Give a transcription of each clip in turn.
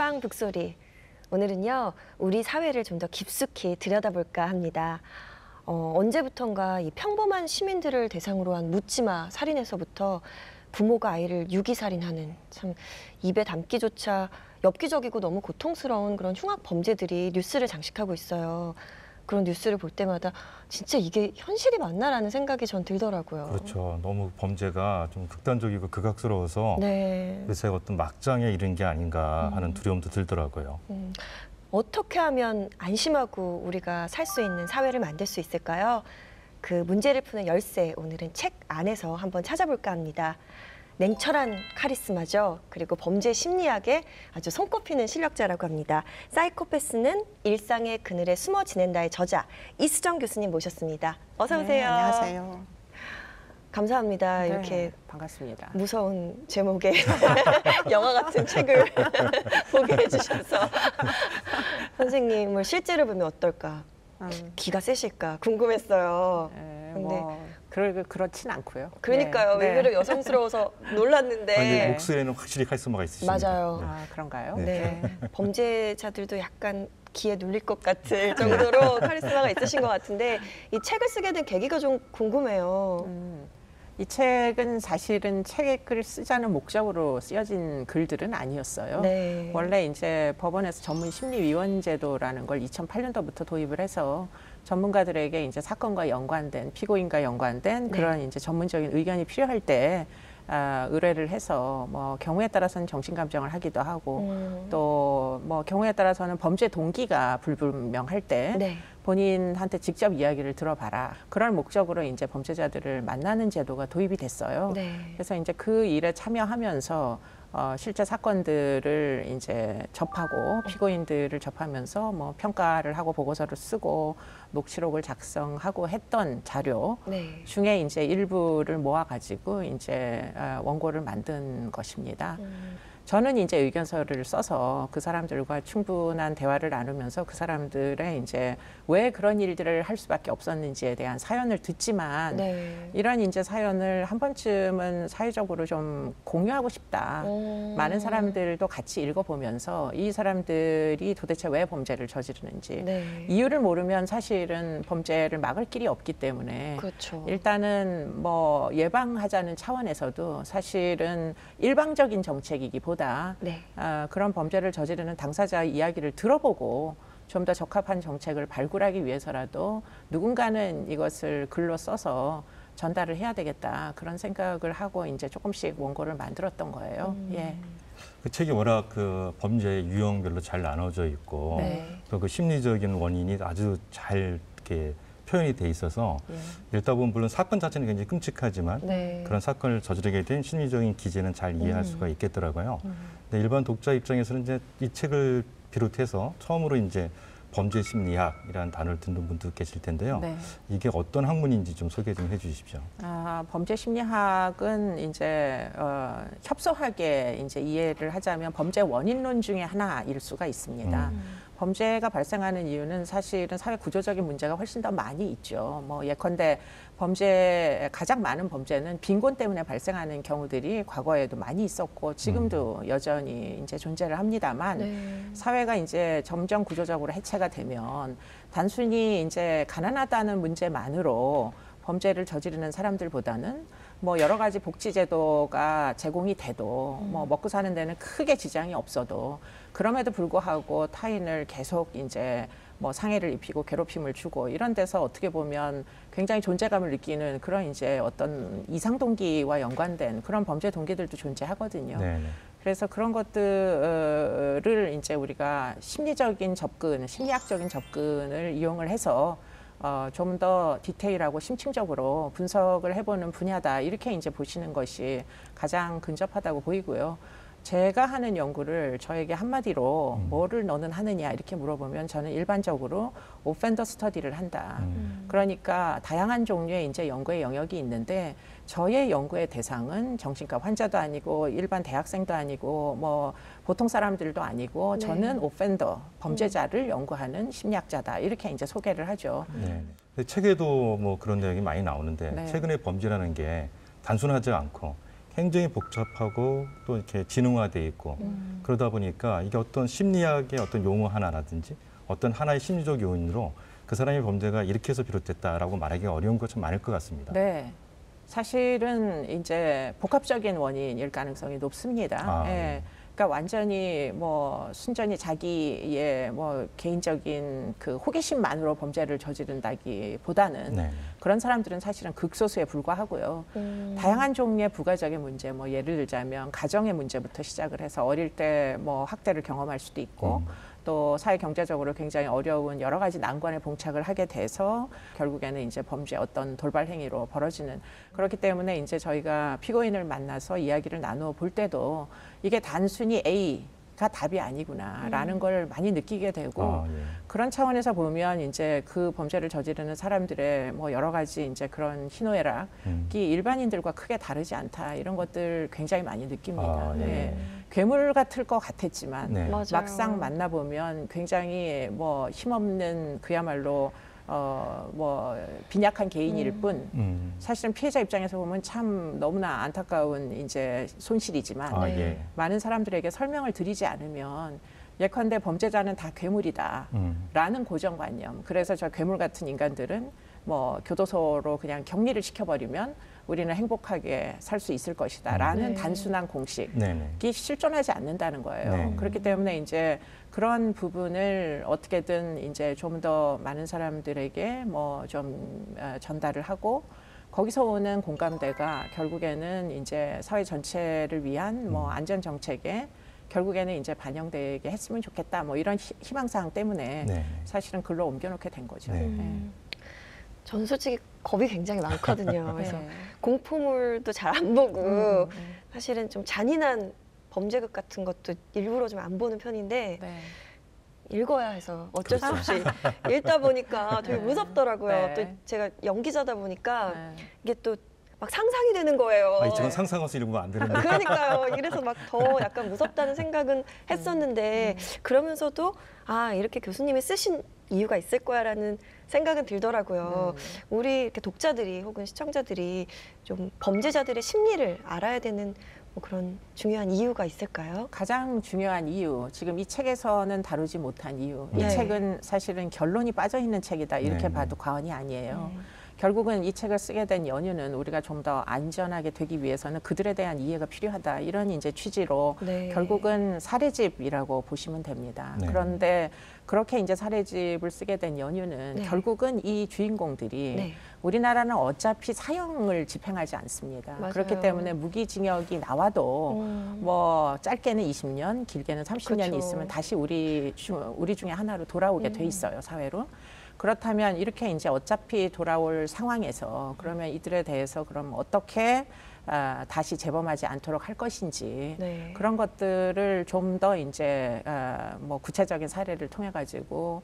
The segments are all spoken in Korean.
팟빵 북소리. 오늘은요, 우리 사회를 좀 더 깊숙이 들여다볼까 합니다. 언제부턴가 이 평범한 시민들을 대상으로 한 묻지마 살인에서부터 부모가 아이를 유기살인하는, 참 입에 담기조차 엽기적이고 너무 고통스러운 그런 흉악 범죄들이 뉴스를 장식하고 있어요. 그런 뉴스를 볼 때마다 진짜 이게 현실이 맞나라는 생각이 전 들더라고요. 그렇죠. 너무 범죄가 좀 극단적이고 극악스러워서 네. 그래서 어떤 막장에 이른 게 아닌가 하는 두려움도 들더라고요. 어떻게 하면 안심하고 우리가 살 수 있는 사회를 만들 수 있을까요? 그 문제를 푸는 열쇠, 오늘은 책 안에서 한번 찾아볼까 합니다. 냉철한 카리스마죠. 그리고 범죄 심리학에 아주 손꼽히는 실력자라고 합니다. 사이코패스는 일상의 그늘에 숨어 지낸다의 저자 이수정 교수님 모셨습니다. 어서 오세요. 네, 안녕하세요. 감사합니다. 네, 이렇게 반갑습니다. 무서운 제목의 영화 같은 책을 보게 해주셔서 선생님을 실제로 보면 어떨까? 기가 세실까 궁금했어요. 네, 근데 그렇진 않고요. 그러니까요. 네. 의외로 여성스러워서 놀랐는데. 아니, 목소리에는 확실히 카리스마가 있으십니다. 맞아요. 네. 아, 그런가요? 네. 범죄자들도 약간 기에 눌릴 것 같을 정도로 카리스마가 있으신 것 같은데 이 책을 쓰게 된 계기가 좀 궁금해요. 이 책은 사실은 책을 쓰자는 목적으로 쓰여진 글들은 아니었어요. 네. 원래 이제 법원에서 전문 심리위원 제도라는 걸 2008년도부터 도입을 해서 전문가들에게 이제 사건과 연관된 피고인과 연관된 네. 그런 이제 전문적인 의견이 필요할 때 의뢰를 해서 뭐 경우에 따라서는 정신감정을 하기도 하고 또 뭐 경우에 따라서는 범죄 동기가 불분명할 때 네. 본인한테 직접 이야기를 들어봐라. 그런 목적으로 이제 범죄자들을 만나는 제도가 도입이 됐어요. 네. 그래서 이제 그 일에 참여하면서 실제 사건들을 이제 접하고 피고인들을 접하면서 뭐 평가를 하고 보고서를 쓰고 녹취록을 작성하고 했던 자료 네. 중에 이제 일부를 모아가지고 이제 원고를 만든 것입니다. 저는 이제 의견서를 써서 그 사람들과 충분한 대화를 나누면서 그 사람들의 이제 왜 그런 일들을 할 수밖에 없었는지에 대한 사연을 듣지만 네. 이런 이제 사연을 한 번쯤은 사회적으로 좀 공유하고 싶다. 많은 사람들도 같이 읽어보면서 이 사람들이 도대체 왜 범죄를 저지르는지 네. 이유를 모르면 사실은 범죄를 막을 길이 없기 때문에 그렇죠. 일단은 뭐 예방하자는 차원에서도 사실은 일방적인 정책이기보다 네. 그런 범죄를 저지르는 당사자의 이야기를 들어보고 좀 더 적합한 정책을 발굴하기 위해서라도 누군가는 이것을 글로 써서 전달을 해야 되겠다 그런 생각을 하고 이제 조금씩 원고를 만들었던 거예요. 예. 그 책이 워낙 그 범죄의 유형별로 잘 나눠져 있고 네. 또 그 심리적인 원인이 아주 잘 이렇게 표현이 돼 있어서 읽다 보면 물론 사건 자체는 굉장히 끔찍하지만 네. 그런 사건을 저지르게 된 심리적인 기제는 잘 이해할 수가 있겠더라고요. 근데 일반 독자 입장에서는 이제 이 책을 비롯해서 처음으로 이제 범죄 심리학이라는 단어를 듣는 분도 계실 텐데요. 네. 이게 어떤 학문인지 좀 소개 좀 해주십시오. 범죄 심리학은 이제 협소하게 이제 이해를 하자면 범죄 원인론 중에 하나일 수가 있습니다. 범죄가 발생하는 이유는 사실은 사회 구조적인 문제가 훨씬 더 많이 있죠. 뭐 예컨대 가장 많은 범죄는 빈곤 때문에 발생하는 경우들이 과거에도 많이 있었고 지금도 여전히 이제 존재를 합니다만 네. 사회가 이제 점점 구조적으로 해체가 되면 단순히 이제 가난하다는 문제만으로 범죄를 저지르는 사람들보다는 뭐 여러 가지 복지제도가 제공이 돼도 뭐 먹고 사는 데는 크게 지장이 없어도 그럼에도 불구하고 타인을 계속 이제 뭐 상해를 입히고 괴롭힘을 주고 이런 데서 어떻게 보면 굉장히 존재감을 느끼는 그런 이제 어떤 이상 동기와 연관된 그런 범죄 동기들도 존재하거든요. 네네. 그래서 그런 것들을 이제 우리가 심리적인 접근, 심리학적인 접근을 이용을 해서 좀 더 디테일하고 심층적으로 분석을 해보는 분야다. 이렇게 이제 보시는 것이 가장 근접하다고 보이고요. 제가 하는 연구를 저에게 한마디로 뭐를 너는 하느냐 이렇게 물어보면 저는 일반적으로 오펜더 스터디를 한다. 그러니까 다양한 종류의 이제 연구의 영역이 있는데 저의 연구의 대상은 정신과 환자도 아니고 일반 대학생도 아니고 뭐 보통 사람들도 아니고 네. 저는 오펜더 범죄자를 연구하는 심리학자다. 이렇게 이제 소개를 하죠. 네. 책에도 뭐 그런 내용이 많이 나오는데 네. 최근의 범죄라는 게 단순하지 않고 굉장히 복잡하고 또 이렇게 지능화돼 있고 그러다 보니까 이게 어떤 심리학의 어떤 용어 하나라든지 어떤 하나의 심리적 요인으로 그 사람의 범죄가 이렇게 해서 비롯됐다라고 말하기가 어려운 것 좀 많을 것 같습니다. 네. 사실은 이제 복합적인 원인일 가능성이 높습니다. 아, 예. 네. 그러니까 완전히 뭐 순전히 자기의 뭐 개인적인 그 호기심만으로 범죄를 저지른다기보다는 네. 그런 사람들은 사실은 극소수에 불과하고요. 다양한 종류의 부가적인 문제, 뭐 예를 들자면 가정의 문제부터 시작을 해서 어릴 때 뭐 학대를 경험할 수도 있고 또 사회 경제적으로 굉장히 어려운 여러 가지 난관에 봉착을 하게 돼서 결국에는 이제 범죄 어떤 돌발 행위로 벌어지는 그렇기 때문에 이제 저희가 피고인을 만나서 이야기를 나누어 볼 때도 이게 단순히 A가 답이 아니구나라는 걸 많이 느끼게 되고 아, 예. 그런 차원에서 보면 이제 그 범죄를 저지르는 사람들의 뭐 여러 가지 이제 그런 희노애락이 일반인들과 크게 다르지 않다 이런 것들 굉장히 많이 느낍니다. 아, 예. 네. 괴물 같을 것 같았지만 네. 맞아요. 막상 만나보면 굉장히 뭐 힘없는 그야말로 뭐 빈약한 개인일 뿐 사실은 피해자 입장에서 보면 참 너무나 안타까운 이제 손실이지만 아, 네. 예. 많은 사람들에게 설명을 드리지 않으면 예컨대 범죄자는 다 괴물이다 라는 고정관념 그래서 저 괴물 같은 인간들은 뭐 교도소로 그냥 격리를 시켜버리면 우리는 행복하게 살 수 있을 것이다 라는 네. 단순한 공식이 네네. 실존하지 않는다는 거예요. 네. 그렇기 때문에 이제 그런 부분을 어떻게든 이제 좀 더 많은 사람들에게 뭐 좀 전달을 하고 거기서 오는 공감대가 결국에는 이제 사회 전체를 위한 뭐 안전 정책에 결국에는 이제 반영되게 했으면 좋겠다. 뭐 이런 희망사항 때문에 네. 사실은 글로 옮겨놓게 된 거죠. 네. 저는 솔직히 겁이 굉장히 많거든요. 그래서 네. 공포물도 잘 안 보고 사실은 좀 잔인한 범죄극 같은 것도 일부러 좀 안 보는 편인데 네. 읽어야 해서 어쩔 수 그렇죠. 없이 읽다 보니까 되게 네. 무섭더라고요. 네. 또 제가 연기자다 보니까 네. 이게 또 막 상상이 되는 거예요. 아, 저는 상상해서 읽으면 안 되는데. 그러니까요. 이래서 막 더 약간 무섭다는 생각은 했었는데 그러면서도 아 이렇게 교수님이 쓰신 이유가 있을 거야라는 생각은 들더라고요. 우리 이렇게 독자들이 혹은 시청자들이 좀 범죄자들의 심리를 알아야 되는 뭐 그런 중요한 이유가 있을까요? 가장 중요한 이유, 지금 이 책에서는 다루지 못한 이유. 이 네. 책은 사실은 결론이 빠져 있는 책이다. 이렇게 네. 봐도 과언이 아니에요. 결국은 이 책을 쓰게 된 연유는 우리가 좀 더 안전하게 되기 위해서는 그들에 대한 이해가 필요하다. 이런 이제 취지로 네. 결국은 사례집이라고 보시면 됩니다. 네. 그런데 그렇게 이제 사례집을 쓰게 된 연유는 네. 결국은 이 주인공들이 네. 우리나라는 어차피 사형을 집행하지 않습니다. 맞아요. 그렇기 때문에 무기징역이 나와도 뭐 짧게는 20년, 길게는 30년이 그렇죠. 있으면 다시 우리 중에 하나로 돌아오게 돼 있어요, 사회로. 그렇다면 이렇게 이제 어차피 돌아올 상황에서 그러면 이들에 대해서 그럼 어떻게 다시 재범하지 않도록 할 것인지 네. 그런 것들을 좀 더 이제 뭐 구체적인 사례를 통해 가지고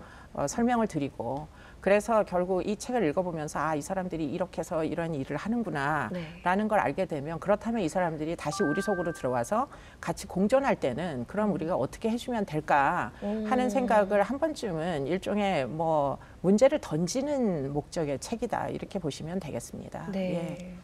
설명을 드리고 그래서 결국 이 책을 읽어보면서 아, 이 사람들이 이렇게 해서 이런 일을 하는구나 네. 라는 걸 알게 되면 그렇다면 이 사람들이 다시 우리 속으로 들어와서 같이 공존할 때는 그럼 우리가 어떻게 해주면 될까 하는 생각을 한 번쯤은 일종의 뭐 문제를 던지는 목적의 책이다 이렇게 보시면 되겠습니다. 네. 예.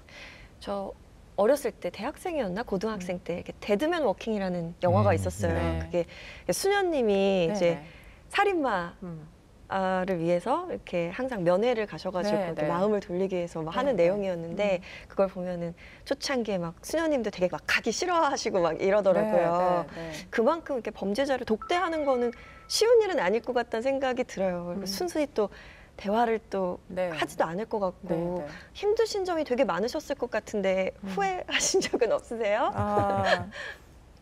저 어렸을 때 대학생이었나 고등학생 때 이렇게 데드맨 워킹이라는 영화가 있었어요. 네. 그게 수녀님이 네, 이제 네. 살인마 음. 를 위해서 이렇게 항상 면회를 가셔가지고 네, 이렇게 네. 마음을 돌리기 위해서 막 네, 하는 네. 내용이었는데 그걸 보면은 초창기에 막 수녀님도 되게 막 가기 싫어하시고 막 이러더라고요. 네, 네, 네. 그만큼 이렇게 범죄자를 독대하는 거는 쉬운 일은 아닐 것 같다는 생각이 들어요. 그리고 순순히 또 대화를 또 네. 하지도 않을 것 같고 네, 네. 힘드신 점이 되게 많으셨을 것 같은데 후회하신 적은 없으세요?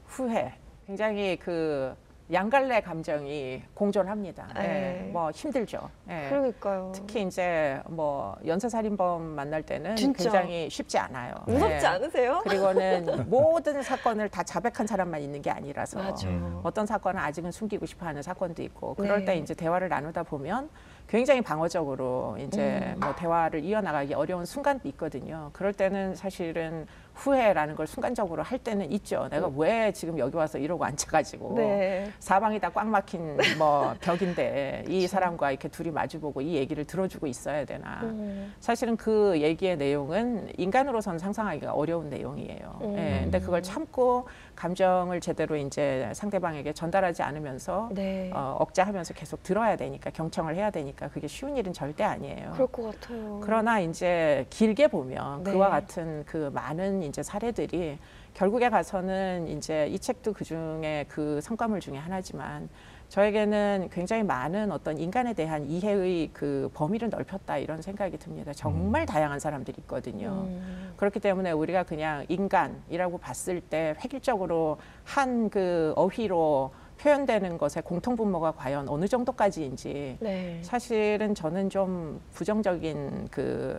후회. 굉장히 그 양갈래 감정이 공존합니다. 네. 예, 뭐 힘들죠. 예. 그러니까요. 특히 이제 뭐 연쇄살인범 만날 때는 진짜. 굉장히 쉽지 않아요. 무섭지 예. 않으세요? 그리고는 모든 사건을 다 자백한 사람만 있는 게 아니라서 맞아요. 어떤 사건은 아직은 숨기고 싶어하는 사건도 있고 그럴 네. 때 이제 대화를 나누다 보면 굉장히 방어적으로 이제 뭐 대화를 이어나가기 어려운 순간도 있거든요. 그럴 때는 사실은 후회라는 걸 순간적으로 할 때는 있죠. 내가 왜 지금 여기 와서 이러고 앉아가지고 네. 사방이 다 꽉 막힌 뭐 벽인데 이 사람과 이렇게 둘이 마주보고 이 얘기를 들어주고 있어야 되나. 사실은 그 얘기의 내용은 인간으로서는 상상하기가 어려운 내용이에요. 예, 근데 그걸 참고 감정을 제대로 이제 상대방에게 전달하지 않으면서 네. 억제하면서 계속 들어야 되니까 경청을 해야 되니까 그게 쉬운 일은 절대 아니에요. 그럴 것 같아요. 그러나 이제 길게 보면 네. 그와 같은 그 많은 이제 사례들이 결국에 가서는 이제 이 책도 그 중에 그 성과물 중에 하나지만 저에게는 굉장히 많은 어떤 인간에 대한 이해의 그 범위를 넓혔다 이런 생각이 듭니다. 정말 다양한 사람들이 있거든요. 그렇기 때문에 우리가 그냥 인간이라고 봤을 때 획일적으로 한 그 어휘로 표현되는 것의 공통분모가 과연 어느 정도까지인지 네. 사실은 저는 좀 부정적인 그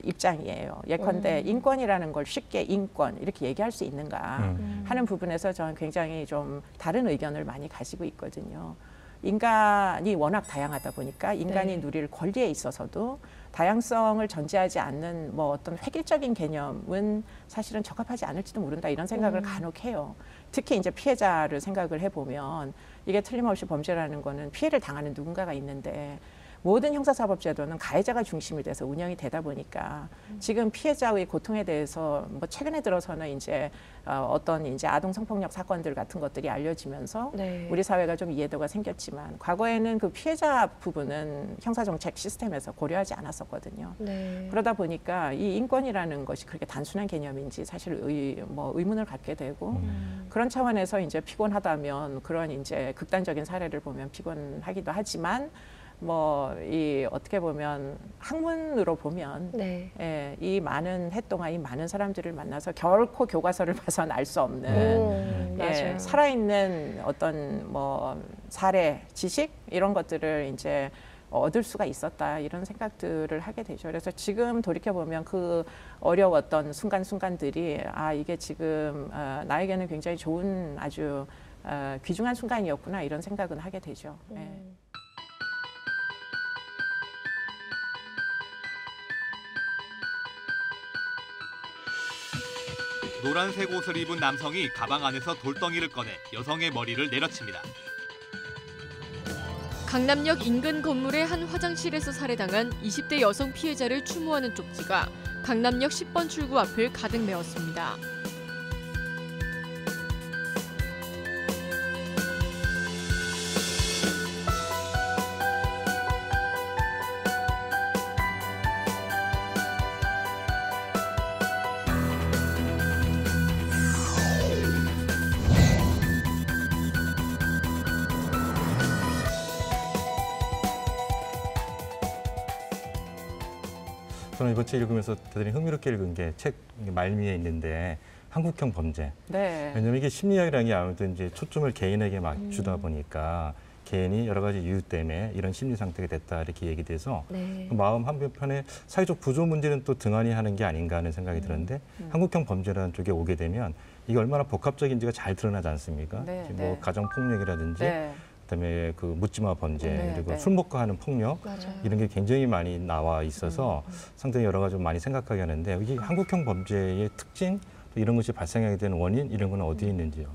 입장이에요. 예컨대 인권이라는 걸 쉽게 인권 이렇게 얘기할 수 있는가 하는 부분에서 저는 굉장히 좀 다른 의견을 많이 가지고 있거든요. 인간이 워낙 다양하다 보니까 인간이 네. 누릴 권리에 있어서도 다양성을 전제하지 않는 뭐 어떤 획일적인 개념은 사실은 적합하지 않을지도 모른다 이런 생각을 간혹 해요. 특히 이제 피해자를 생각을 해보면 이게 틀림없이 범죄라는 거는 피해를 당하는 누군가가 있는데 모든 형사사법제도는 가해자가 중심이 돼서 운영이 되다 보니까 지금 피해자의 고통에 대해서 뭐 최근에 들어서는 이제 어떤 이제 아동 성폭력 사건들 같은 것들이 알려지면서 네. 우리 사회가 좀 이해도가 생겼지만 과거에는 그 피해자 부분은 형사정책 시스템에서 고려하지 않았었거든요. 네. 그러다 보니까 이 인권이라는 것이 그렇게 단순한 개념인지 사실 의문을 갖게 되고 그런 차원에서 이제 피곤하다면 그런 이제 극단적인 사례를 보면 피곤하기도 하지만 뭐 이 어떻게 보면 학문으로 보면 네. 예, 이 많은 해 동안 이 많은 사람들을 만나서 결코 교과서를 봐서는 알 수 없는 예, 맞아요. 살아있는 어떤 뭐 사례, 지식 이런 것들을 이제 얻을 수가 있었다 이런 생각들을 하게 되죠. 그래서 지금 돌이켜 보면 그 어려웠던 순간순간들이 아 이게 지금 나에게는 굉장히 좋은 아주 귀중한 순간이었구나 이런 생각은 하게 되죠. 예. 노란색 옷을 입은 남성이 가방 안에서 돌덩이를 꺼내 여성의 머리를 내려칩니다. 강남역 인근 건물의 한 화장실에서 살해당한 20대 여성 피해자를 추모하는 쪽지가 강남역 10번 출구 앞을 가득 메웠습니다. 저는 이번 책 읽으면서 대단히 흥미롭게 읽은 게 책 말미에 있는데 한국형 범죄. 네. 왜냐하면 이게 심리학이라는 게 아무래도 이제 초점을 개인에게 맞추다 보니까 개인이 여러 가지 이유 때문에 이런 심리 상태가 됐다 이렇게 얘기돼서 네. 그 마음 한편에 사회적 구조 문제는 또 등한히 하는 게 아닌가 하는 생각이 드는데 한국형 범죄라는 쪽에 오게 되면 이게 얼마나 복합적인지가 잘 드러나지 않습니까? 네, 뭐 네. 가정 폭력이라든지 네. 그다음에 그 묻지마 범죄 네, 그리고 네. 술 먹고 하는 폭력 맞아요. 이런 게 굉장히 많이 나와 있어서 상당히 여러 가지 좀 많이 생각하게 하는데 이 한국형 범죄의 특징 또 이런 것이 발생하게 되는 원인 이런 건 어디에 있는지요?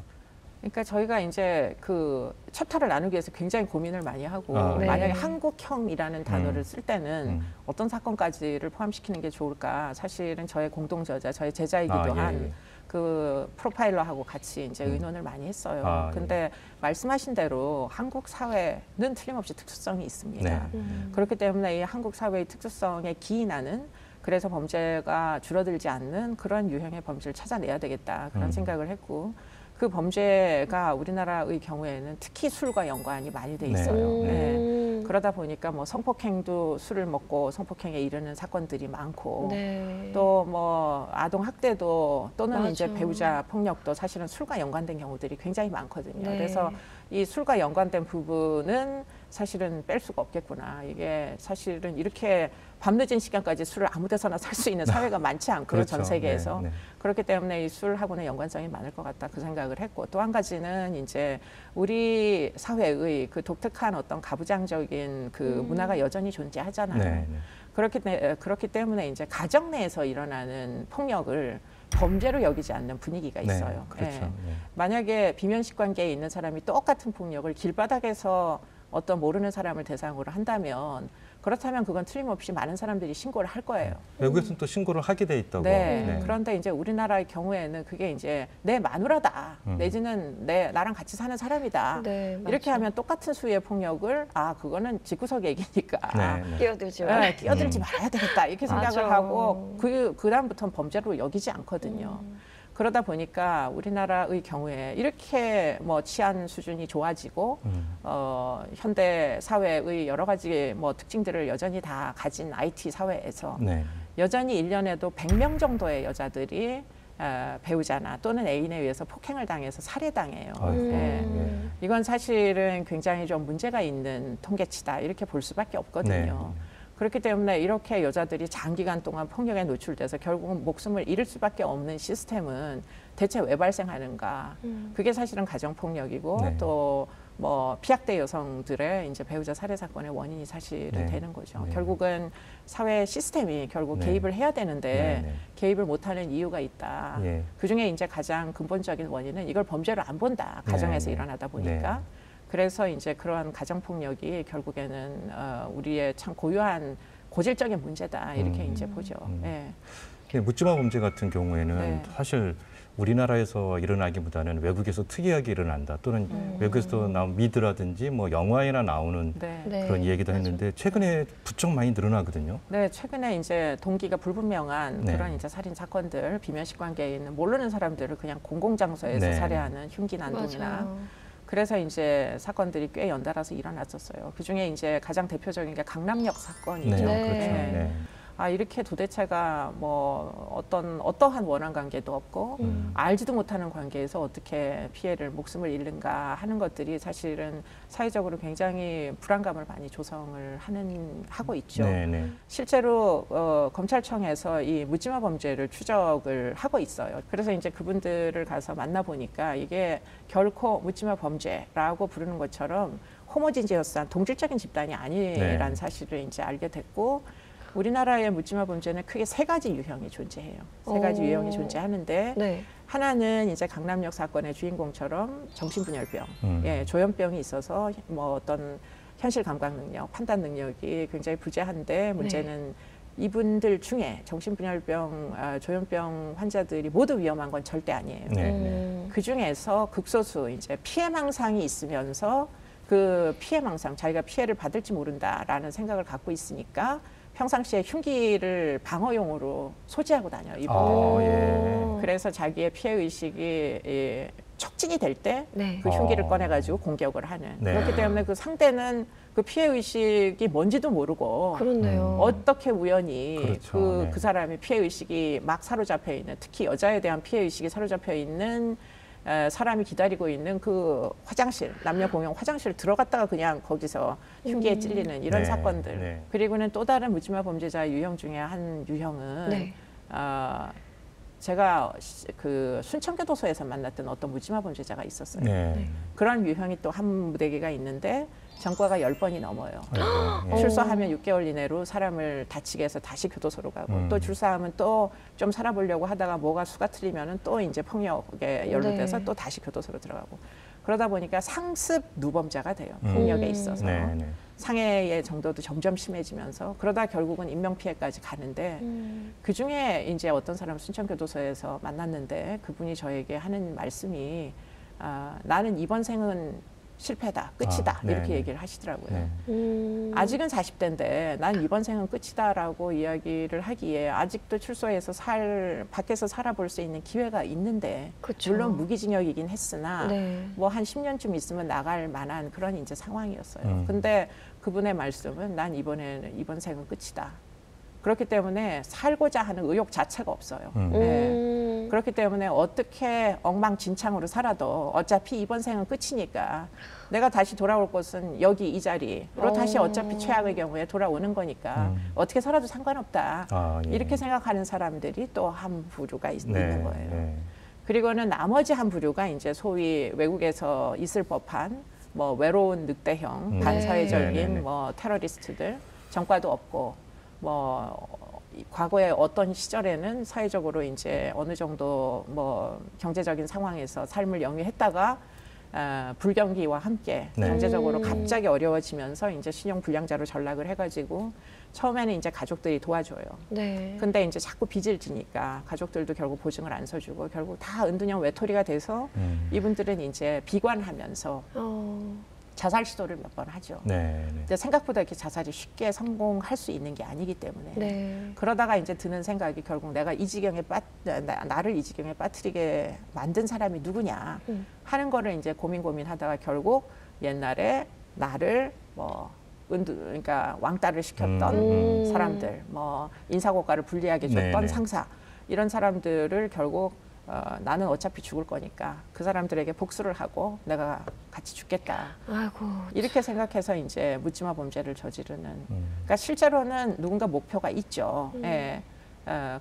그러니까 저희가 이제 그 챕터를 나누기 위해서 굉장히 고민을 많이 하고 네. 만약에 한국형이라는 단어를 쓸 때는 음. 어떤 사건까지를 포함시키는 게 좋을까? 사실은 저의 공동 저자, 저의 제자이기도 예, 한 예. 그 프로파일러하고 같이 이제 의논을 많이 했어요. 아, 예. 근데 말씀하신 대로 한국 사회는 틀림없이 특수성이 있습니다. 네. 그렇기 때문에 이 한국 사회의 특수성에 기인하는 그래서 범죄가 줄어들지 않는 그런 유형의 범죄를 찾아내야 되겠다 그런 생각을 했고 그 범죄가 우리나라의 경우에는 특히 술과 연관이 많이 돼 있어요. 네. 그러다 보니까 뭐 성폭행도 술을 먹고 성폭행에 이르는 사건들이 많고 네. 또 뭐 아동 학대도 또는 맞아. 이제 배우자 폭력도 사실은 술과 연관된 경우들이 굉장히 많거든요. 네. 그래서 이 술과 연관된 부분은 사실은 뺄 수가 없겠구나. 이게 사실은 이렇게 밤늦은 시간까지 술을 아무 데서나 살 수 있는 사회가 많지 않고요. 그렇죠. 전 세계에서. 네, 네. 그렇기 때문에 이 술하고는 연관성이 많을 것 같다 그 생각을 했고 또 한 가지는 이제 우리 사회의 그 독특한 어떤 가부장적인 그 문화가 여전히 존재하잖아요. 네, 네. 그렇기 때문에 이제 가정 내에서 일어나는 폭력을 범죄로 여기지 않는 분위기가 네, 있어요. 그렇죠. 예. 네. 만약에 비면식 관계에 있는 사람이 똑같은 폭력을 길바닥에서 어떤 모르는 사람을 대상으로 한다면 그렇다면 그건 틀림없이 많은 사람들이 신고를 할 거예요. 외국에서는 또 신고를 하게 돼 있다고. 네. 그런데 이제 우리나라의 경우에는 그게 이제 내 마누라다. 내지는 나랑 같이 사는 사람이다. 네, 이렇게 맞아요. 하면 똑같은 수의 폭력을 그거는 집구석 얘기니까 네, 네. 끼어들지 네, 마. 끼어들지 말아야 되겠다 이렇게 생각을 맞아. 하고 그다음부터는 범죄로 여기지 않거든요. 그러다 보니까 우리나라의 경우에 이렇게 뭐 치안 수준이 좋아지고 현대 사회의 여러 가지 뭐 특징들을 여전히 다 가진 IT 사회에서 네. 여전히 1년에도 100명 정도의 여자들이 배우자나 또는 애인에 의해서 폭행을 당해서 살해당해요. 아이고, 예. 네. 이건 사실은 굉장히 좀 문제가 있는 통계치다 이렇게 볼 수밖에 없거든요. 네. 그렇기 때문에 이렇게 여자들이 장기간 동안 폭력에 노출돼서 결국은 목숨을 잃을 수밖에 없는 시스템은 대체 왜 발생하는가? 그게 사실은 가정폭력이고 네. 또 뭐 피약대 여성들의 이제 배우자 살해 사건의 원인이 사실은 네. 되는 거죠. 네. 결국은 사회 시스템이 결국 네. 개입을 해야 되는데 네, 네. 개입을 못하는 이유가 있다. 예. 그 중에 이제 가장 근본적인 원인은 이걸 범죄로 안 본다. 가정에서 네, 네. 일어나다 보니까. 네. 그래서 이제 그러한 가정폭력이 결국에는 우리의 참 고유한 고질적인 문제다 이렇게 이제 보죠. 예. 묻지마 범죄 같은 경우에는 네. 사실 우리나라에서 일어나기보다는 외국에서 특이하게 일어난다 또는 외국에서 나온 미드라든지 뭐 영화에나 나오는 네. 네. 그런 이야기도 맞아요. 했는데 최근에 부쩍 많이 늘어나거든요. 네, 최근에 이제 동기가 불분명한 네. 그런 이제 살인 사건들, 비면식 관계에 있는 모르는 사람들을 그냥 공공장소에서 네. 살해하는 흉기 난동이나 맞아요. 그래서 이제 사건들이 꽤 연달아서 일어났었어요. 그 중에 이제 가장 대표적인 게 강남역 사건이죠. 네, 네. 그렇죠. 네. 네. 이렇게 도대체가 뭐 어떠한 원한 관계도 없고 알지도 못하는 관계에서 어떻게 피해를 목숨을 잃는가 하는 것들이 사실은 사회적으로 굉장히 불안감을 많이 조성을 하고 있죠. 네, 네. 실제로 검찰청에서 이 묻지마 범죄를 추적을 하고 있어요. 그래서 이제 그분들을 가서 만나 보니까 이게 결코 묻지마 범죄라고 부르는 것처럼 호모지니어스한 동질적인 집단이 아니라는 네. 사실을 이제 알게 됐고. 우리나라의 묻지마 범죄는 크게 세 가지 유형이 존재해요. 세 가지 오. 유형이 존재하는데 네. 하나는 이제 강남역 사건의 주인공처럼 정신분열병, 조현병이 있어서 뭐 어떤 현실 감각 능력, 판단 능력이 굉장히 부재한데 문제는 이분들 중에 정신분열병, 조현병 환자들이 모두 위험한 건 절대 아니에요. 네, 네. 그 중에서 극소수 이제 피해망상이 있으면서 그 피해망상, 자기가 피해를 받을지 모른다라는 생각을 갖고 있으니까 평상시에 흉기를 방어용으로 소지하고 다녀요. 이분들. 예. 그래서 자기의 피해 의식이 촉진이 될 때 그 네. 흉기를 꺼내가지고 공격을 하는. 네. 그렇기 때문에 그 상대는 그 피해 의식이 뭔지도 모르고 그렇네요. 어떻게 우연히 그렇죠. 네. 그 사람이 피해 의식이 막 사로잡혀 있는, 특히 여자에 대한 피해 의식이 사로잡혀 있는 사람이 기다리고 있는 그 화장실, 남녀 공용 화장실 들어갔다가 그냥 거기서 흉기에 찔리는 이런 네, 사건들. 네. 그리고는 또 다른 묻지마 범죄자 유형 중에 한 유형은 네. 제가 그 순천교도소에서 만났던 어떤 묻지마 범죄자가 있었어요. 네. 그런 유형이 또 한 무대기가 있는데 전과가 10번이 넘어요. 아이고, 예. 출소하면 6개월 이내로 사람을 다치게 해서 다시 교도소로 가고 또 출소하면 또 좀 살아보려고 하다가 뭐가 수가 틀리면은 또 이제 폭력에 연루돼서 네. 또 다시 교도소로 들어가고 그러다 보니까 상습 누범자가 돼요. 폭력에 있어서. 네, 네. 상해의 정도도 점점 심해지면서 그러다 결국은 인명피해까지 가는데 그중에 이제 어떤 사람 순천교도소에서 만났는데 그분이 저에게 하는 말씀이 나는 이번 생은 실패다, 끝이다 네, 이렇게 네. 얘기를 하시더라고요. 네. 아직은 40대인데 난 이번 생은 끝이다라고 이야기를 하기에 아직도 출소해서 밖에서 살아볼 수 있는 기회가 있는데 그쵸. 물론 무기징역이긴 했으나 네. 뭐 한 10년쯤 있으면 나갈 만한 그런 이제 상황이었어요. 근데 그분의 말씀은 난 이번 생은 끝이다. 그렇기 때문에 살고자 하는 의욕 자체가 없어요. 네. 그렇기 때문에 어떻게 엉망진창으로 살아도 어차피 이번 생은 끝이니까 내가 다시 돌아올 곳은 여기 이 자리로 다시 어차피 최악의 경우에 돌아오는 거니까 어떻게 살아도 상관없다. 예. 이렇게 생각하는 사람들이 또 한 부류가 네, 있는 거예요. 네. 그리고는 나머지 한 부류가 이제 소위 외국에서 있을 법한 뭐 외로운 늑대형, 반사회적인 네, 네, 네. 뭐 테러리스트들, 전과도 없고 뭐 과거에 어떤 시절에는 사회적으로 이제 어느 정도 뭐 경제적인 상황에서 삶을 영위했다가 불경기와 함께 네. 경제적으로 갑자기 어려워지면서 이제 신용 불량자로 전락을 해가지고 처음에는 이제 가족들이 도와줘요. 네. 근데 이제 자꾸 빚을 지니까 가족들도 결국 보증을 안 서주고 결국 다 은둔형 외톨이가 돼서 이분들은 이제 비관하면서 자살 시도를 몇 번 하죠. 네. 근데 생각보다 이렇게 자살이 쉽게 성공할 수 있는 게 아니기 때문에 네. 그러다가 이제 드는 생각이 결국 내가 이 지경에 나를 이 지경에 빠뜨리게 만든 사람이 누구냐 하는 거를 이제 고민하다가 결국 옛날에 나를 뭐 그러니까 왕따를 시켰던 사람들, 뭐 인사고과를 불리하게 줬던 네네. 상사 이런 사람들을 결국 나는 어차피 죽을 거니까 그 사람들에게 복수를 하고 내가 같이 죽겠다. 아이고. 이렇게 생각해서 이제 묻지마 범죄를 저지르는. 그러니까 실제로는 누군가 목표가 있죠. 예.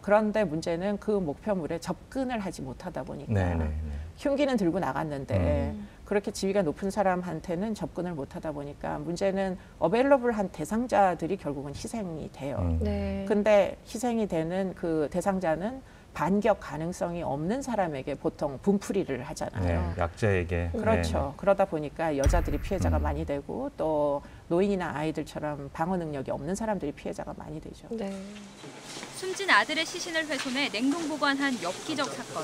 그런데 문제는 그 목표물에 접근을 하지 못하다 보니까 네. 흉기는 들고 나갔는데 그렇게 지위가 높은 사람한테는 접근을 못하다 보니까 문제는 어베일러블한 대상자들이 결국은 희생이 돼요. 네. 근데 희생이 되는 그 대상자는 반격 가능성이 없는 사람에게 보통 분풀이를 하잖아요. 네. 약자에게. 그렇죠. 네. 그러다 보니까 여자들이 피해자가 많이 되고 또 노인이나 아이들처럼 방어 능력이 없는 사람들이 피해자가 많이 되죠. 네. 숨진 아들의 시신을 훼손해 냉동 보관한 엽기적 사건.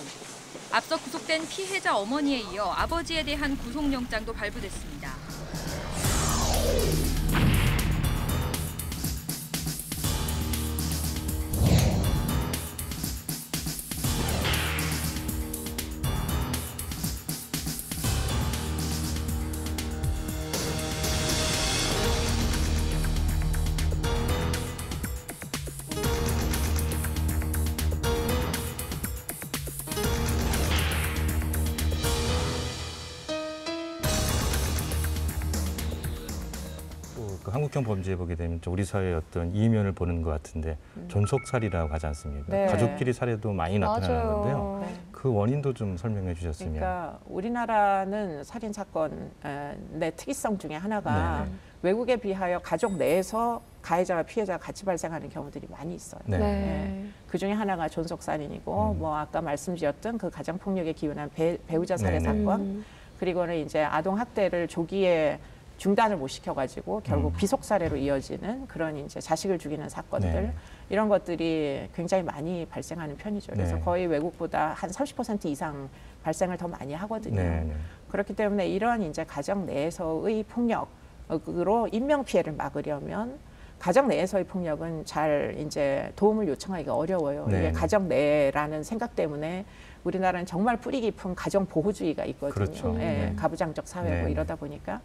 앞서 구속된 피해자 어머니에 이어 아버지에 대한 구속영장도 발부됐습니다. 그 한국형 범죄에 보게 되면 우리 사회의 어떤 이면을 보는 것 같은데 존속살이라고 하지 않습니까? 네. 가족끼리 살해도 많이 나타나는 건데요. 네. 그 원인도 좀 설명해 주셨으면. 그러니까 우리나라는 살인 사건의 특이성 중에 하나가 네네. 외국에 비하여 가족 내에서 가해자와 피해자가 같이 발생하는 경우들이 많이 있어요. 네. 네. 그 중에 하나가 존속살인이고 뭐 아까 말씀드렸던 그 가정폭력에 기운한 배우자 살해 네네. 사건 그리고는 이제 아동 학대를 조기에 중단을 못 시켜가지고 결국 비속 살해로 이어지는 그런 이제 자식을 죽이는 사건들 네. 이런 것들이 굉장히 많이 발생하는 편이죠. 그래서 네. 거의 외국보다 한 30% 이상 발생을 더 많이 하거든요. 네. 그렇기 때문에 이런 이제 가정 내에서의 폭력으로 인명 피해를 막으려면 가정 내에서의 폭력은 잘 이제 도움을 요청하기가 어려워요. 네. 이게 가정 내라는 생각 때문에 우리나라는 정말 뿌리 깊은 가정 보호주의가 있거든요. 그렇죠. 예, 네. 가부장적 사회고 네. 이러다 보니까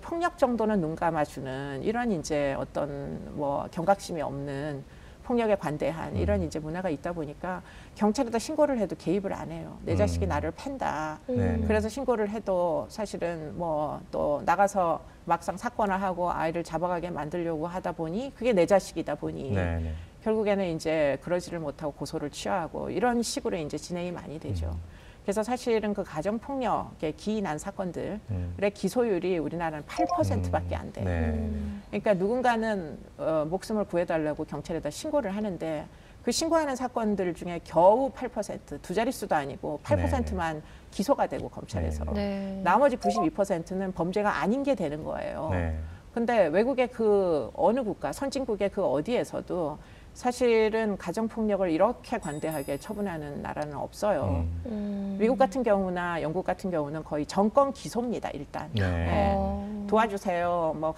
폭력 정도는 눈 감아주는 이런 이제 어떤 뭐 경각심이 없는 폭력에 관대한 이런 이제 문화가 있다 보니까 경찰에다 신고를 해도 개입을 안 해요. 내 자식이 나를 팬다. 네. 그래서 신고를 해도 사실은 뭐 또 나가서 막상 사건을 하고 아이를 잡아가게 만들려고 하다 보니 그게 내 자식이다 보니 네. 결국에는 이제 그러지를 못하고 고소를 취하고 이런 식으로 이제 진행이 많이 되죠. 그래서 사실은 그 가정폭력에 기인한 사건들의 기소율이 우리나라는 8%밖에 안 돼요. 네. 그러니까 누군가는 목숨을 구해달라고 경찰에다 신고를 하는데 그 신고하는 사건들 중에 겨우 8%, 두 자릿수도 아니고 8%만 기소가 되고 검찰에서. 네. 나머지 92%는 범죄가 아닌 게 되는 거예요. 네. 근데 외국의 그 어느 국가, 선진국의 그 어디에서도 사실은 가정폭력을 이렇게 관대하게 처분하는 나라는 없어요. 미국 같은 경우나 영국 같은 경우는 거의 정권 기소입니다, 일단. 네. 네. 도와주세요. 뭐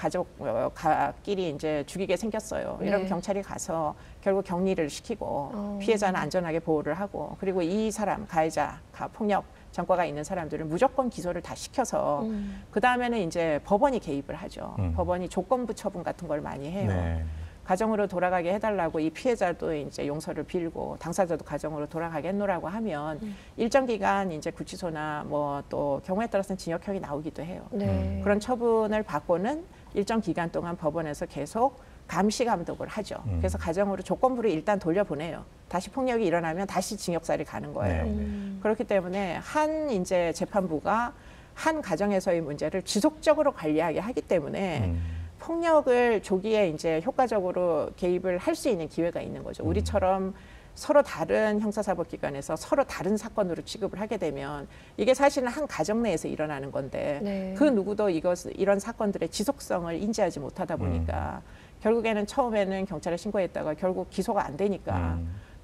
가족끼리 이제 죽이게 생겼어요. 이러면 네. 경찰이 가서 결국 격리를 시키고 피해자는 안전하게 보호를 하고 그리고 이 사람 가해자, 폭력 전과가 있는 사람들을 무조건 기소를 다 시켜서 그 다음에는 이제 법원이 개입을 하죠. 법원이 조건부 처분 같은 걸 많이 해요. 네. 가정으로 돌아가게 해달라고 이 피해자도 이제 용서를 빌고 당사자도 가정으로 돌아가게 해놓으라고 하면 일정 기간 이제 구치소나 뭐 또 경우에 따라서는 징역형이 나오기도 해요. 네. 그런 처분을 받고는 일정 기간 동안 법원에서 계속 감시 감독을 하죠. 그래서 가정으로 조건부를 일단 돌려보내요. 다시 폭력이 일어나면 다시 징역살이 가는 거예요. 네. 그렇기 때문에 한 이제 재판부가 한 가정에서의 문제를 지속적으로 관리하게 하기 때문에 폭력을 조기에 이제 효과적으로 개입을 할 수 있는 기회가 있는 거죠. 우리처럼 서로 다른 형사사법기관에서 서로 다른 사건으로 취급을 하게 되면 이게 사실은 한 가정 내에서 일어나는 건데 네. 그 누구도 이런 사건들의 지속성을 인지하지 못하다 보니까 결국에는 처음에는 경찰에 신고했다가 결국 기소가 안 되니까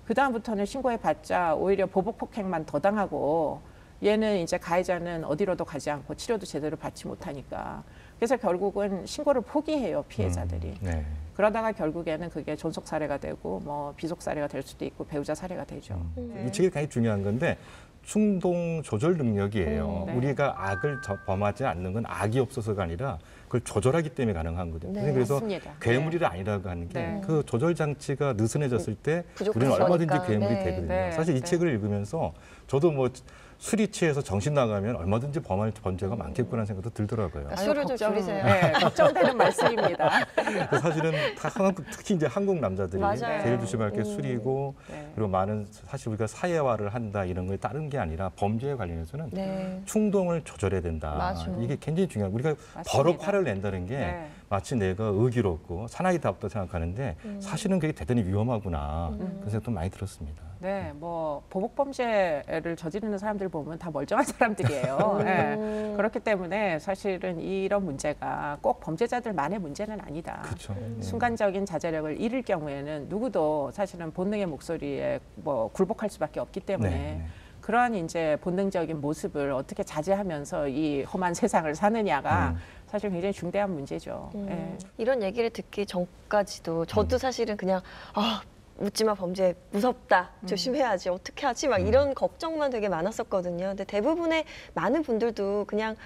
그 다음부터는 신고해봤자 오히려 보복 폭행만 더 당하고 얘는 이제 가해자는 어디로도 가지 않고 치료도 제대로 받지 못하니까 그래서 결국은 신고를 포기해요 피해자들이. 네. 그러다가 결국에는 그게 존속 사례가 되고 뭐 비속 사례가 될 수도 있고 배우자 사례가 되죠. 이 책이 굉장히 중요한 건데 충동 조절 능력이에요. 네. 우리가 악을 범하지 않는 건 악이 없어서가 아니라 그걸 조절하기 때문에 가능한 거거든요. 네. 그래서 맞습니다. 괴물이 아니라고 하는 게 네. 그 조절 장치가 느슨해졌을 때 부족해서 우리는 얼마든지 그러니까. 괴물이 네. 되거든요. 네. 사실 이 네. 책을 읽으면서 저도 뭐 술이 취해서 정신 나가면 얼마든지 범할 범죄가 많겠구나라는 생각도 들더라고요. 아, 술을 좀 줄이세요. 네, 걱정되는 말씀입니다. 그 사실은 다 특히 이제 한국 남자들이 맞아요. 제일 조심할 게 술이고 네. 그리고 많은 사실 우리가 사회화를 한다 이런 거에 따른 게 아니라 범죄에 관련해서는 네. 충동을 조절해야 된다. 맞아. 이게 굉장히 중요한. 우리가 맞습니다. 버럭 화를 낸다는 게 네. 마치 내가 의기롭고 사나이답다 생각하는데 사실은 그게 대단히 위험하구나. 그런 생각도 많이 들었습니다. 네, 뭐 보복 범죄를 저지르는 사람들 보면 다 멀쩡한 사람들이에요. 네. 그렇기 때문에 사실은 이런 문제가 꼭 범죄자들만의 문제는 아니다. 그렇죠. 순간적인 자제력을 잃을 경우에는 누구도 사실은 본능의 목소리에 뭐 굴복할 수밖에 없기 때문에 네. 그러한 이제 본능적인 모습을 어떻게 자제하면서 이 험한 세상을 사느냐가 사실 굉장히 중대한 문제죠. 예. 이런 얘기를 듣기 전까지도 저도 사실은 그냥 묻지마 범죄 무섭다 조심해야지 어떻게 하지 막 이런 걱정만 되게 많았었거든요. 근데 대부분의 많은 분들도 그냥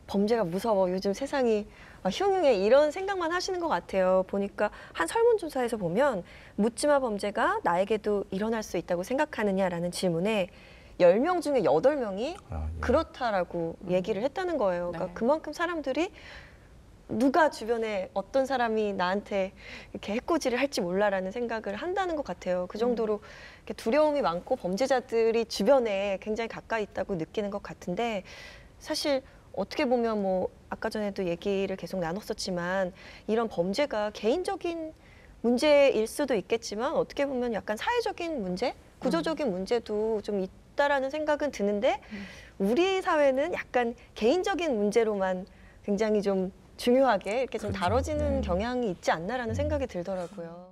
범죄가 무서워 요즘 세상이 흉흉해 이런 생각만 하시는 것 같아요. 보니까 한 설문조사에서 보면 묻지마 범죄가 나에게도 일어날 수 있다고 생각하느냐라는 질문에 10명 중에 8명이 예. 그렇다라고 얘기를 했다는 거예요. 그러니까 네. 그만큼 사람들이 누가 주변에 어떤 사람이 나한테 이렇게 해코지를 할지 몰라라는 생각을 한다는 것 같아요. 그 정도로 이렇게 두려움이 많고 범죄자들이 주변에 굉장히 가까이 있다고 느끼는 것 같은데 사실 어떻게 보면 뭐 아까 전에도 얘기를 계속 나눴었지만 이런 범죄가 개인적인 문제일 수도 있겠지만 어떻게 보면 약간 사회적인 문제, 구조적인 문제도 좀 있다라는 생각은 드는데 우리 사회는 약간 개인적인 문제로만 굉장히 좀 중요하게 이렇게 좀 그렇죠. 다뤄지는 경향이 있지 않나라는 생각이 들더라고요.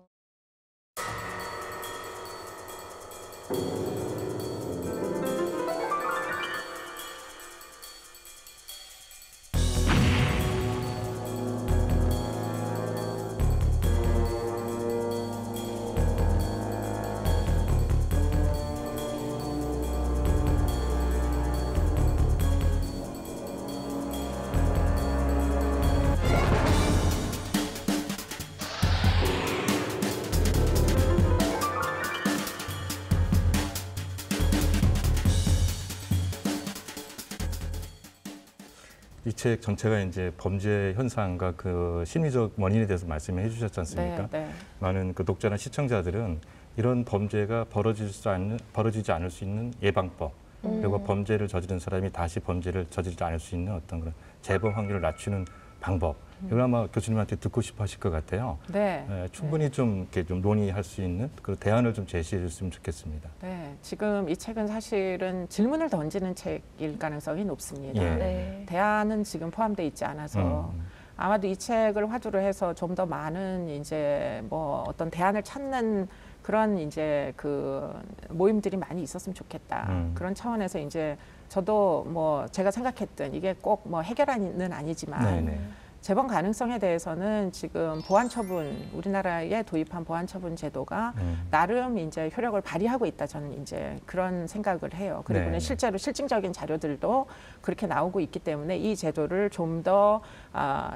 이 책 전체가 이제 범죄 현상과 그 심리적 원인에 대해서 말씀해 주셨지 않습니까? 네, 네. 많은 그 독자나 시청자들은 이런 범죄가 벌어지지 않을 수 있는 예방법, 그리고 범죄를 저지른 사람이 다시 범죄를 저지르지 않을 수 있는 어떤 그런 재범 확률을 낮추는 방법, 이걸 아마 교수님한테 듣고 싶어 하실 것 같아요. 네. 충분히 좀 이렇게 좀 논의할 수 있는 그 대안을 좀 제시해 줬으면 좋겠습니다. 네, 지금 이 책은 사실은 질문을 던지는 책일 가능성이 높습니다. 예. 네. 대안은 지금 포함되어 있지 않아서 아마도 이 책을 화두로 해서 좀 더 많은 이제 뭐 어떤 대안을 찾는 그런 이제 그 모임들이 많이 있었으면 좋겠다. 그런 차원에서 이제 저도 뭐 제가 생각했던 이게 꼭 뭐 해결안은 아니지만 네네. 재범 가능성에 대해서는 지금 보안처분 우리나라에 도입한 보안처분 제도가 나름 이제 효력을 발휘하고 있다 저는 이제 그런 생각을 해요. 그리고는 네. 실제로 실증적인 자료들도 그렇게 나오고 있기 때문에 이 제도를 좀 더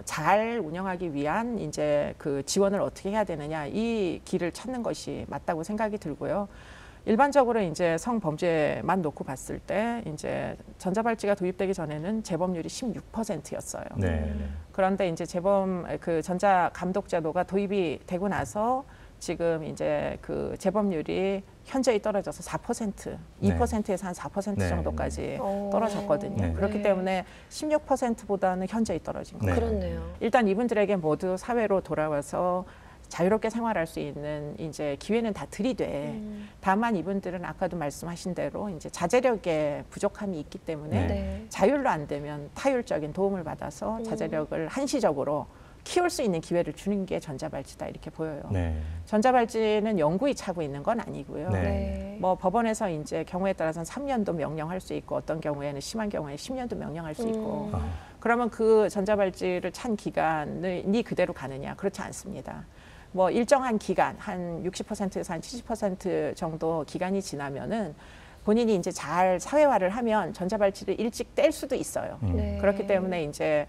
잘 운영하기 위한 이제 그 지원을 어떻게 해야 되느냐 이 길을 찾는 것이 맞다고 생각이 들고요. 일반적으로 이제 성범죄만 놓고 봤을 때 이제 전자발찌가 도입되기 전에는 재범률이 16%였어요. 네. 그런데 이제 재범 그 전자 감독 제도가 도입이 되고 나서 지금 이제 그 재범률이 현저히 떨어져서 4%, 네. 2%에서 한 4% 네. 정도까지 떨어졌거든요. 네. 그렇기 네. 때문에 16%보다는 현저히 떨어진 거예요. 네. 그렇네요. 일단 이분들에게 모두 사회로 돌아와서 자유롭게 생활할 수 있는 이제 기회는 다 들이되 다만 이분들은 아까도 말씀하신 대로 이제 자제력에 부족함이 있기 때문에 네. 네. 자율로 안 되면 타율적인 도움을 받아서 자제력을 한시적으로 키울 수 있는 기회를 주는 게 전자발찌다 이렇게 보여요. 네. 전자발찌는 영구히 차고 있는 건 아니고요. 네. 네. 뭐 법원에서 이제 경우에 따라서는 3년도 명령할 수 있고 어떤 경우에는 심한 경우에 10년도 명령할 수 있고 아. 그러면 그 전자발찌를 찬 기간이 그대로 가느냐? 그렇지 않습니다. 뭐 일정한 기간 한 60%에서 한 70% 정도 기간이 지나면은 본인이 이제 잘 사회화를 하면 전자발찌를 일찍 뗄 수도 있어요. 네. 그렇기 때문에 이제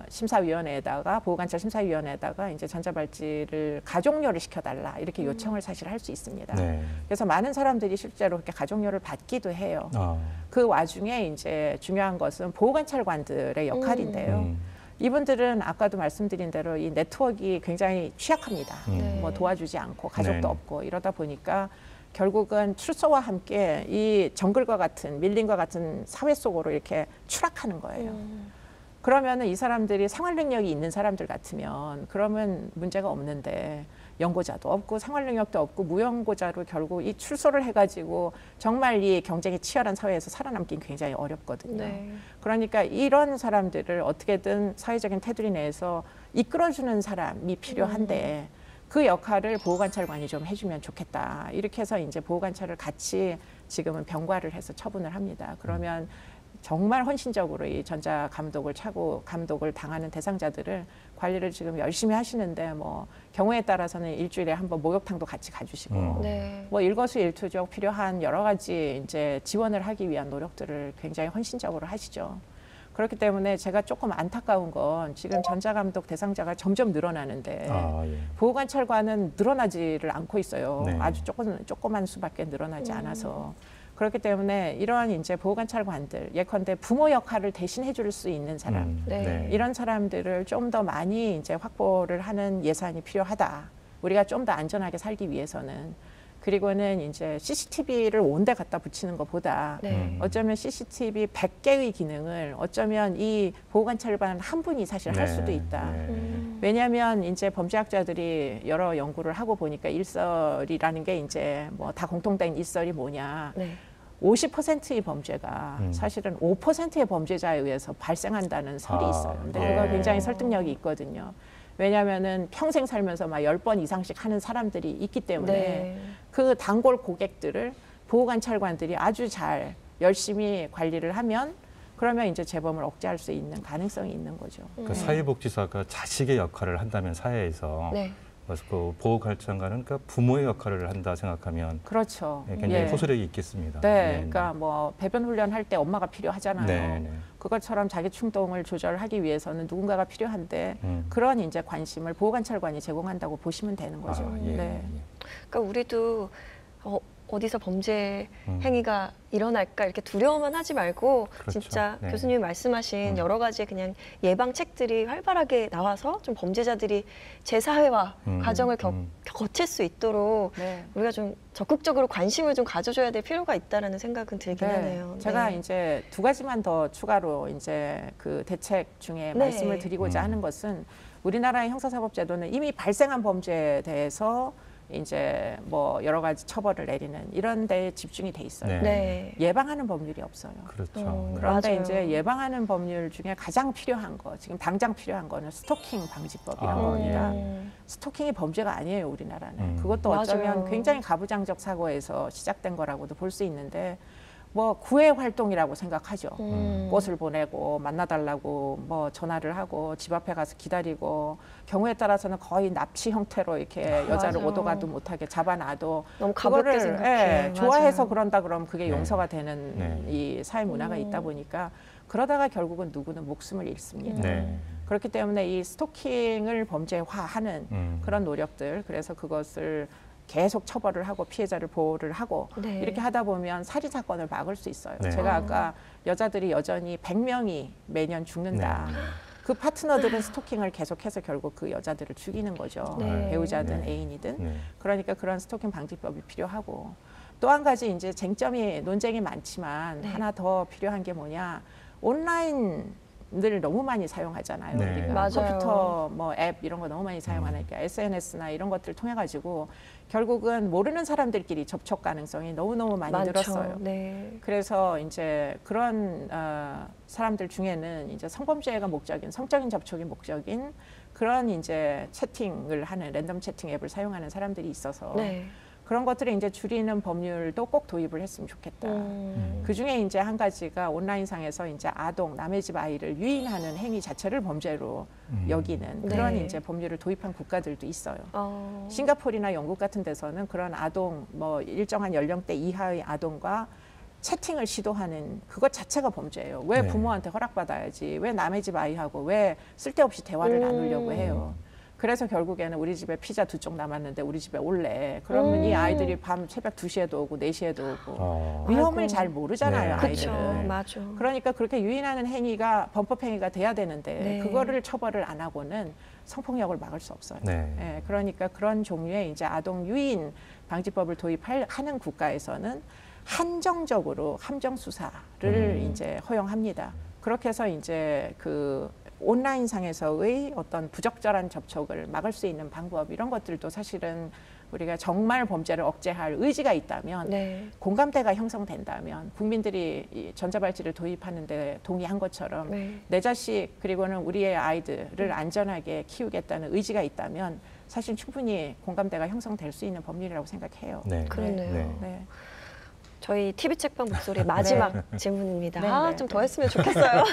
심사위원회에다가 보호관찰 심사위원회에다가 이제 전자발찌를 가족료를 시켜달라 이렇게 요청을 사실 할 수 있습니다. 네. 그래서 많은 사람들이 실제로 그렇게 가족료를 받기도 해요. 아. 그 와중에 이제 중요한 것은 보호관찰관들의 역할인데요. 이분들은 아까도 말씀드린 대로 이 네트워크가 굉장히 취약합니다. 네. 뭐 도와주지 않고 가족도 네. 없고 이러다 보니까 결국은 출소와 함께 이 정글과 같은 밀림과 같은 사회 속으로 이렇게 추락하는 거예요. 그러면은 이 사람들이 생활 능력이 있는 사람들 같으면 그러면 문제가 없는데 연고자도 없고 생활 능력도 없고 무연고자로 결국 이 출소를 해가지고 정말 이 경쟁이 치열한 사회에서 살아남긴 굉장히 어렵거든요. 네. 그러니까 이런 사람들을 어떻게든 사회적인 테두리 내에서 이끌어주는 사람이 필요한데 그 역할을 보호관찰관이 좀 해주면 좋겠다. 이렇게 해서 이제 보호관찰을 같이 지금은 병과를 해서 처분을 합니다. 그러면 정말 헌신적으로 이 전자 감독을 차고 감독을 당하는 대상자들을 관리를 지금 열심히 하시는데 뭐 경우에 따라서는 일주일에 한 번 목욕탕도 같이 가주시고 네. 뭐 일거수일투족 필요한 여러 가지 이제 지원을 하기 위한 노력들을 굉장히 헌신적으로 하시죠. 그렇기 때문에 제가 조금 안타까운 건 지금 전자감독 대상자가 점점 늘어나는데 아, 예. 보호관찰관은 늘어나지를 않고 있어요. 네. 아주 조그만 수밖에 늘어나지 않아서. 그렇기 때문에 이런 이제 보호관찰관들 예컨대 부모 역할을 대신해 줄 수 있는 사람 네. 이런 사람들을 좀 더 많이 이제 확보를 하는 예산이 필요하다. 우리가 좀 더 안전하게 살기 위해서는. 그리고는 이제 CCTV를 온데 갖다 붙이는 것보다 네. 어쩌면 CCTV 100개의 기능을 어쩌면 이 보호관찰관 한 분이 사실 할 수도 있다. 네. 왜냐하면 이제 범죄학자들이 여러 연구를 하고 보니까 일설이라는 게 이제 뭐 다 공통된 일설이 뭐냐. 네. 50%의 범죄가 사실은 5%의 범죄자에 의해서 발생한다는 설이 아, 있어요. 근데 예. 그거 굉장히 설득력이 있거든요. 왜냐하면은 평생 살면서 막 10번 이상씩 하는 사람들이 있기 때문에 네. 그 단골 고객들을 보호관찰관들이 아주 잘 열심히 관리를 하면 그러면 이제 재범을 억제할 수 있는 가능성이 있는 거죠. 그 사회복지사가 자식의 역할을 한다면 사회에서 네. 그래서 그 보호관찰관은 그러니까 부모의 역할을 한다 생각하면 그렇죠. 굉장히 예. 호소력이 있겠습니다. 네, 그러니까 뭐 배변 훈련할 때 엄마가 필요하잖아요. 네, 네. 그것처럼 자기 충동을 조절하기 위해서는 누군가가 필요한데 음. 그런 이제 관심을 보호관찰관이 제공한다고 보시면 되는 거죠. 아, 예, 네. 예. 그러니까 우리도 어디서 범죄 음. 행위가 일어날까 이렇게 두려워만 하지 말고 그렇죠. 진짜 네. 교수님이 말씀하신 여러 가지 그냥 예방책들이 활발하게 나와서 좀 범죄자들이 재사회화 과정을 거칠 수 있도록 네. 우리가 좀 적극적으로 관심을 좀 가져줘야 될 필요가 있다라는 생각은 들긴 하네요. 제가 네. 이제 두 가지만 더 추가로 이제 그 대책 중에 네. 말씀을 드리고자 하는 것은 우리나라의 형사사법제도는 이미 발생한 범죄에 대해서 이제 뭐 여러 가지 처벌을 내리는 이런 데에 집중이 돼 있어요. 네. 네. 예방하는 법률이 없어요. 그렇죠. 네. 그런데 맞아요. 이제 예방하는 법률 중에 가장 필요한 거, 지금 당장 필요한 거는 스토킹 방지법이라는 아, 겁니다. 예. 스토킹이 범죄가 아니에요, 우리나라는. 그것도 맞아요. 어쩌면 굉장히 가부장적 사고에서 시작된 거라고도 볼 수 있는데 뭐 구애 활동이라고 생각하죠. 꽃을 보내고 만나달라고 뭐 전화를 하고 집 앞에 가서 기다리고 경우에 따라서는 거의 납치 형태로 이렇게 여자를 맞아. 오도 가도 못하게 잡아놔도 너무 가볍게 생각해. 좋아해서 맞아요. 그런다 그러면 그게 네. 용서가 되는 네. 이 사회 문화가 있다 보니까 그러다가 결국은 누구는 목숨을 잃습니다. 네. 그렇기 때문에 이 스토킹을 범죄화하는 그런 노력들 그래서 그것을 계속 처벌을 하고 피해자를 보호를 하고 네. 이렇게 하다 보면 살인 사건을 막을 수 있어요. 네. 제가 아까 여자들이 여전히 100명이 매년 죽는다. 네. 그 파트너들은 스토킹을 계속해서 결국 그 여자들을 죽이는 거죠. 네. 배우자든 네. 애인이든. 네. 그러니까 그런 스토킹 방지법이 필요하고 또 한 가지 이제 논쟁이 많지만 네. 하나 더 필요한 게 뭐냐, 온라인을 너무 많이 사용하잖아요. 네. 우리가 맞아요. 컴퓨터 뭐 앱 이런 거 너무 많이 사용하니까 SNS나 이런 것들을 통해 가지고 결국은 모르는 사람들끼리 접촉 가능성이 너무너무 많이 많죠. 늘었어요. 네. 그래서 이제 그런 사람들 중에는 이제 성범죄가 목적인, 성적인 접촉이 목적인 그런 이제 채팅을 하는 랜덤 채팅 앱을 사용하는 사람들이 있어서 네. 그런 것들을 이제 줄이는 법률도 꼭 도입을 했으면 좋겠다. 그 중에 이제 한 가지가 온라인상에서 이제 아동, 남의 집 아이를 유인하는 행위 자체를 범죄로 여기는 그런 네. 이제 법률을 도입한 국가들도 있어요. 어. 싱가포르나 영국 같은 데서는 그런 아동, 뭐 일정한 연령대 이하의 아동과 채팅을 시도하는 그것 자체가 범죄예요. 왜 네. 부모한테 허락받아야지, 왜 남의 집 아이하고 왜 쓸데없이 대화를 나누려고 해요. 그래서 결국에는 우리 집에 피자 2쪽 남았는데 우리 집에 올래. 그러면 이 아이들이 밤 새벽 2시에도 오고 4시에도 오고 위험을 아이고. 잘 모르잖아요. 네. 그렇죠. 아이들은. 맞아. 그러니까 그렇게 유인하는 행위가 범법 행위가 돼야 되는데 네. 그거를 처벌을 안 하고는 성폭력을 막을 수 없어요. 네. 예, 그러니까 그런 종류의 이제 아동 유인 방지법을 도입하는 국가에서는 한정적으로 함정 수사를 이제 허용합니다. 그렇게 해서 이제 그 온라인상에서의 어떤 부적절한 접촉을 막을 수 있는 방법 이런 것들도 사실은 우리가 정말 범죄를 억제할 의지가 있다면 네. 공감대가 형성된다면 국민들이 이 전자발찌를 도입하는데 동의한 것처럼 네. 내 자식 그리고는 우리의 아이들을 안전하게 키우겠다는 의지가 있다면 사실 충분히 공감대가 형성될 수 있는 법률이라고 생각해요. 네. 그러네요. 네. 네. 저희 TV 책방 목소리 마지막 질문입니다. 네, 아, 네, 좀 네. 더 했으면 좋겠어요.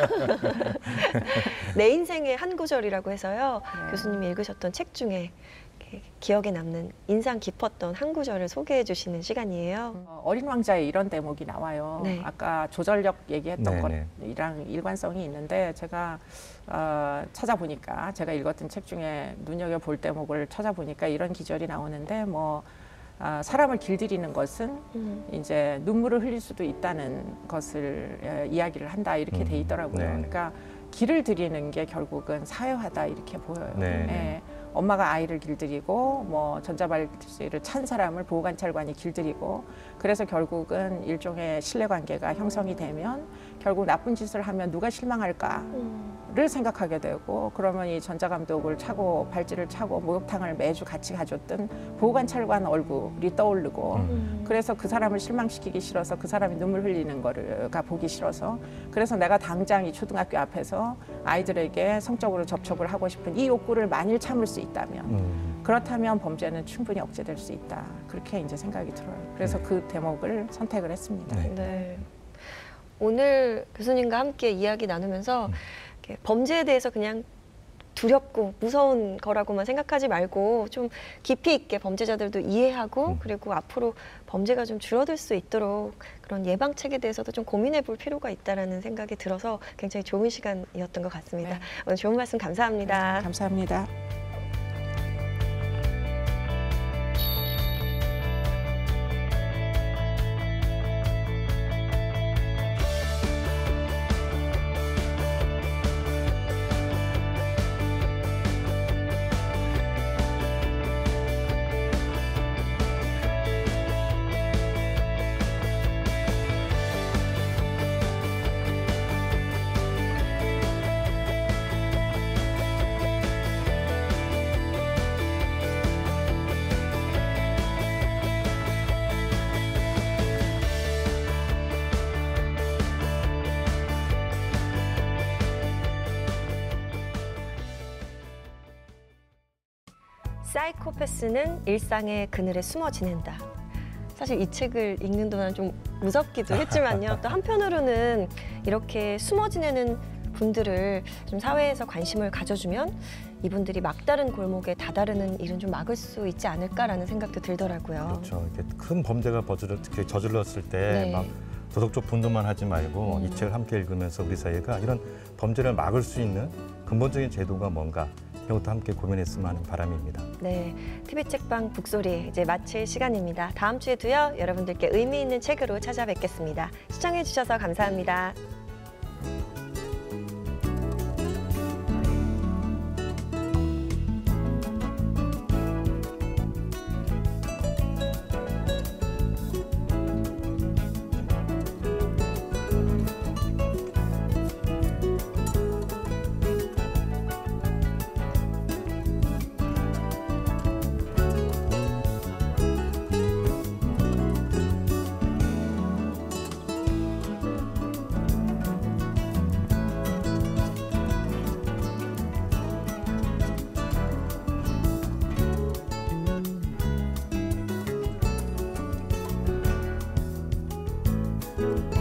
내 인생의 한 구절이라고 해서요. 네. 교수님이 읽으셨던 책 중에 이렇게 기억에 남는 인상 깊었던 한 구절을 소개해 주시는 시간이에요. 어린 왕자에 이런 대목이 나와요. 네. 아까 조절력 얘기했던 네, 것이랑 일관성이 있는데 제가 찾아보니까 제가 읽었던 책 중에 눈여겨볼 대목을 찾아보니까 이런 기절이 나오는데 뭐 사람을 길들이는 것은 이제 눈물을 흘릴 수도 있다는 것을 이야기를 한다 이렇게 돼 있더라고요. 네. 그러니까 길을 들이는 게 결국은 사회화다 이렇게 보여요. 네. 예. 엄마가 아이를 길들이고 뭐 전자발찌를 찬 사람을 보호관찰관이 길들이고 그래서 결국은 일종의 신뢰관계가 형성이 되면 결국 나쁜 짓을 하면 누가 실망할까를 생각하게 되고 그러면 이 전자감독을 차고 발찌를 차고 목욕탕을 매주 같이 가줬던 보호관찰관 얼굴이 떠오르고 그래서 그 사람을 실망시키기 싫어서 그 사람이 눈물 흘리는 거가 보기 싫어서 그래서 내가 당장 이 초등학교 앞에서 아이들에게 성적으로 접촉을 하고 싶은 이 욕구를 만일 참을 수 있다면 그렇다면 범죄는 충분히 억제될 수 있다. 그렇게 이제 생각이 들어요. 그래서 그 대목을 선택을 했습니다. 네. 네. 오늘 교수님과 함께 이야기 나누면서 이렇게 범죄에 대해서 그냥 두렵고 무서운 거라고만 생각하지 말고 좀 깊이 있게 범죄자들도 이해하고 그리고 앞으로 범죄가 좀 줄어들 수 있도록 그런 예방책에 대해서도 좀 고민해 볼 필요가 있다라는 생각이 들어서 굉장히 좋은 시간이었던 것 같습니다. 네. 오늘 좋은 말씀 감사합니다. 감사합니다. 사이코패스는 일상의 그늘에 숨어 지낸다. 사실 이 책을 읽는 동안 좀 무섭기도 했지만요. 또 한편으로는 이렇게 숨어 지내는 분들을 좀 사회에서 관심을 가져주면 이분들이 막다른 골목에 다다르는 일은 좀 막을 수 있지 않을까라는 생각도 들더라고요. 그렇죠. 이렇게 큰 범죄가 저질렀을 때 네. 막 도덕적 분노만 하지 말고 이 책을 함께 읽으면서 우리 사회가 이런 범죄를 막을 수 있는 근본적인 제도가 뭔가 이런 것도 함께 고민했으면 하는 바람입니다. 네, TV 책방 북소리 이제 마칠 시간입니다. 다음 주에도요 여러분들께 의미 있는 책으로 찾아뵙겠습니다. 시청해 주셔서 감사합니다. 있습니다.